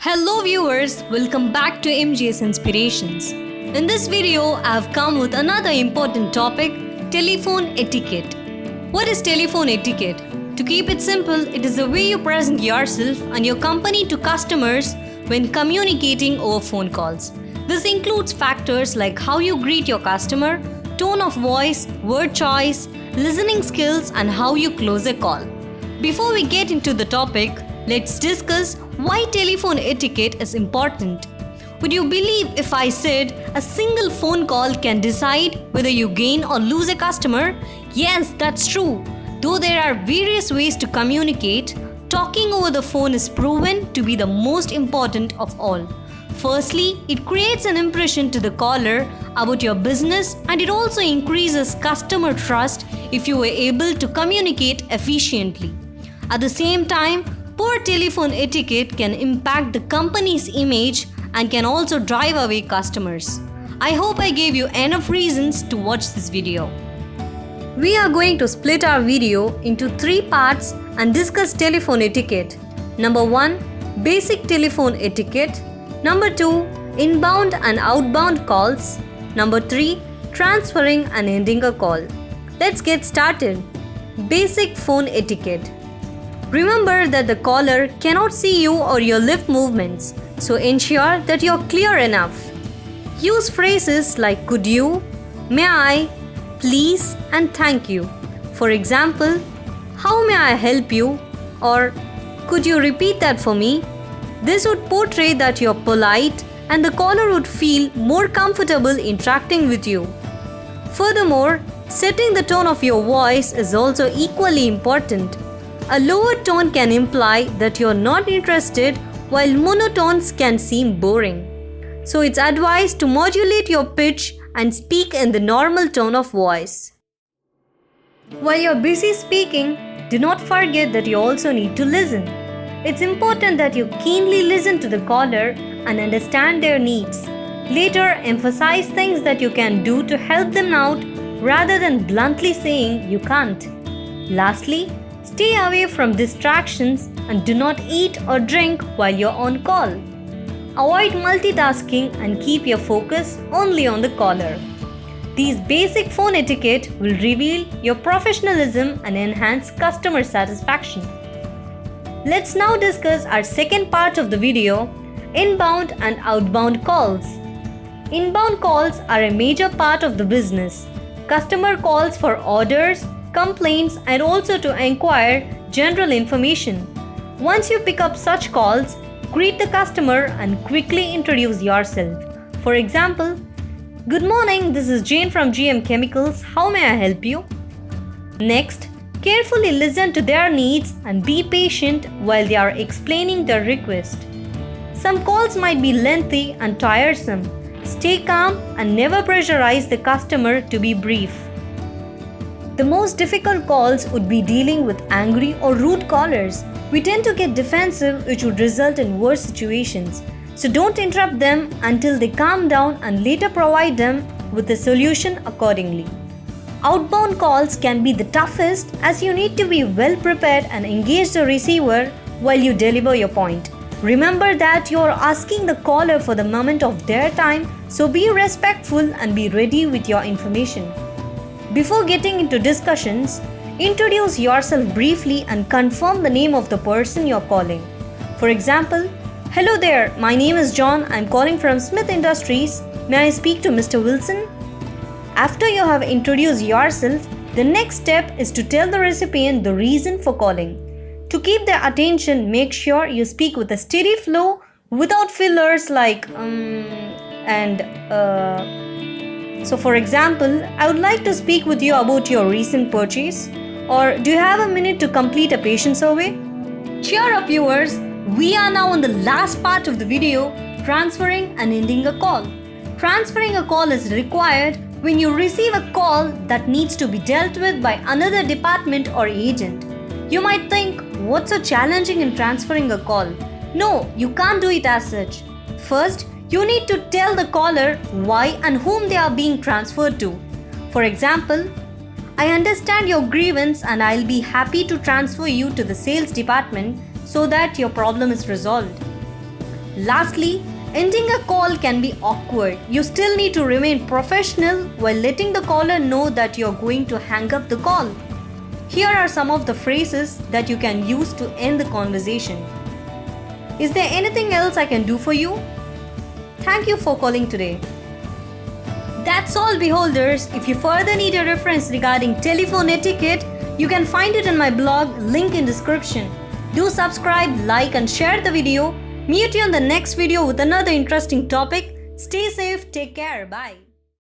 Hello viewers, welcome back to MGS Inspirations. In this video, I have come with another important topic, telephone etiquette. What is telephone etiquette? To keep it simple, it is the way you present yourself and your company to customers when communicating over phone calls. This includes factors like how you greet your customer, tone of voice, word choice, listening skills, and how you close a call. Before we get into the topic, let's discuss why telephone etiquette is important. Would you believe if I said a single phone call can decide whether you gain or lose a customer? Yes, that's true. Though there are various ways to communicate, talking over the phone is proven to be the most important of all. Firstly, it creates an impression to the caller about your business, and it also increases customer trust if you are able to communicate efficiently. At the same time, poor telephone etiquette can impact the company's image and can also drive away customers. I hope I gave you enough reasons to watch this video. We are going to split our video into 3 parts and discuss telephone etiquette. Number 1, basic telephone etiquette. Number 2, inbound and outbound calls. Number 3, transferring and ending a call. Let's get started. Basic phone etiquette. Remember that the caller cannot see you or your lip movements, so ensure that you're clear enough. Use phrases like could you, may I, please, and thank you. For example, how may I help you? Or could you repeat that for me? This would portray that you're polite and the caller would feel more comfortable interacting with you. Furthermore, setting the tone of your voice is also equally important. A lower tone can imply that you're not interested, while monotones can seem boring. So it's advised to modulate your pitch and speak in the normal tone of voice. While you're busy speaking, do not forget that you also need to listen. It's important that you keenly listen to the caller and understand their needs. Later, emphasize things that you can do to help them out rather than bluntly saying you can't. Lastly, stay away from distractions and do not eat or drink while you're on call. Avoid multitasking and keep your focus only on the caller. These basic phone etiquette will reveal your professionalism and enhance customer satisfaction. Let's now discuss our second part of the video, inbound and outbound calls. Inbound calls are a major part of the business. Customer calls for orders, complaints, and also to inquire general information. Once you pick up such calls, greet the customer and quickly introduce yourself. For example, good morning, this is Jane from GM Chemicals. How may I help you? Next, carefully listen to their needs and be patient while they are explaining their request. Some calls might be lengthy and tiresome. Stay calm and never pressurize the customer to be brief. The most difficult calls would be dealing with angry or rude callers. We tend to get defensive, which would result in worse situations. So don't interrupt them until they calm down and later provide them with a solution accordingly. Outbound calls can be the toughest as you need to be well prepared and engage the receiver while you deliver your point. Remember that you are asking the caller for the moment of their time, so be respectful and be ready with your information. Before getting into discussions, introduce yourself briefly and confirm the name of the person you're calling. For example, hello there, my name is John. I'm calling from Smith Industries. May I speak to Mr. Wilson? After you have introduced yourself, the next step is to tell the recipient the reason for calling. To keep their attention, make sure you speak with a steady flow without fillers like So for example, I would like to speak with you about your recent purchase. Or do you have a minute to complete a patient survey? Cheer up viewers, we are now on the last part of the video, transferring and ending a call. Transferring a call is required when you receive a call that needs to be dealt with by another department or agent. You might think, what's so challenging in transferring a call? No, you can't do it as such. First, you need to tell the caller why and whom they are being transferred to. For example, I understand your grievance and I'll be happy to transfer you to the sales department so that your problem is resolved. Lastly, ending a call can be awkward. You still need to remain professional while letting the caller know that you're going to hang up the call. Here are some of the phrases that you can use to end the conversation. Is there anything else I can do for you? Thank you for calling today. That's all, beholders. If you further need a reference regarding telephone etiquette, you can find it in my blog, link in description. Do subscribe, like and share the video. Meet you on the next video with another interesting topic. Stay safe, take care, bye.